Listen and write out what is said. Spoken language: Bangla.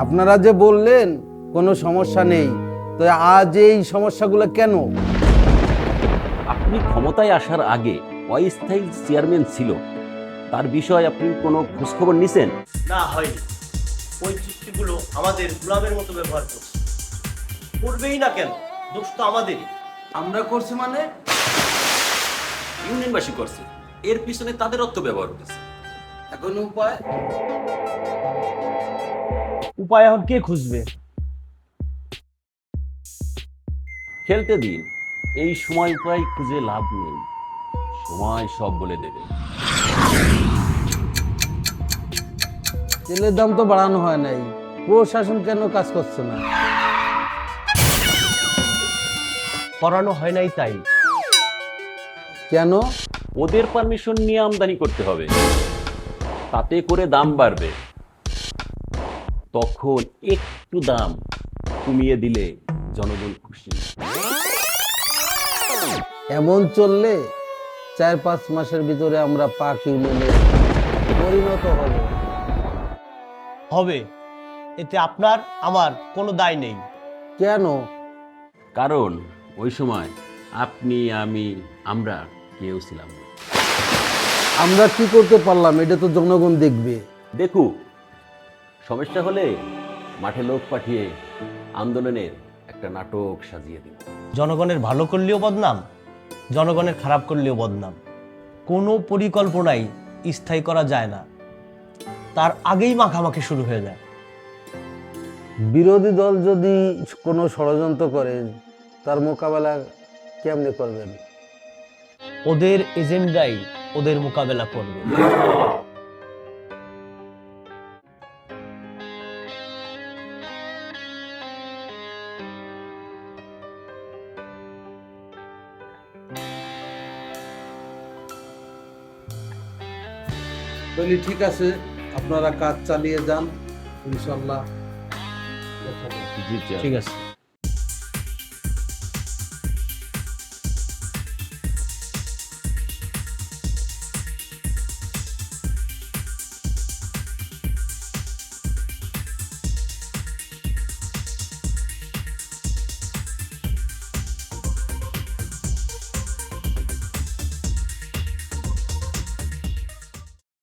আপনারা যে বললেন কোনো সমস্যা নেই, তো আজ এই সমস্যাগুলো কেন? আপনি ক্ষমতায় আসার আগে অস্থায়ী চেয়ারম্যান ছিল, তার বিষয়ে আপনি কোনো খোঁজখবর নিছেন? না, হয়নি। ওই চুক্তিগুলো আমাদের গোলামের মতো ব্যবহার করছে। করবেই না কেন? দোষ তো আমাদেরই। আমরা করছি মানে? ইউনিয়নবাসী করছে, এর পিছনে তাদের অর্থ ব্যবহার করেছে। এখন উপায়? উপায় এখন কে খুঁজবে? খেলতে দিন, এই সময় উপায় খুঁজে লাভ নেই, সময় সব বলে দেবে। তেলের দাম তো বাড়ানো হয় নাই, প্রশাসন কেন কাজ করছে না? করানো হয় নাই তাই। কেন? ওদের পারমিশন নিয়ে আমদানি করতে হবে, তাতে করে দাম বাড়বে। তখন একটু দাম কমিয়ে দিলে জনগণ খুশি। এমন চললে 4-5 মাসের ভিতরে আমরা পাক ইউনিয়নে পরিণত হব। হবে, এতে আপনার আমার কোনো দায় নেই। কেন? কারণ ওই সময় আপনি, আমি, আমরা কেউ ছিলাম না। আমরা কি করতে পারলাম এটা তো জনগণ দেখবে। দেখুক, সমস্যা হলে মাঠে লোক পাঠিয়ে আন্দোলনের একটা নাটক সাজিয়ে দিন। জনগণের ভালো করলেও বদনাম, জনগণের খারাপ করলেও বদনাম। কোনো পরিকল্পনাই স্থায়ী করা যায় না, তার আগেই মাখামাখি শুরু হয়ে যায়। বিরোধী দল যদি কোনো ষড়যন্ত্র করে, তার মোকাবেলা কেমনে করবেন? ওদের এজেন্ডাই ওদের মোকাবেলা করবে। বলি ঠিক আছে, আপনারা কাজ চালিয়ে যান, ইনশাল্লাহ। জি, ঠিক আছে।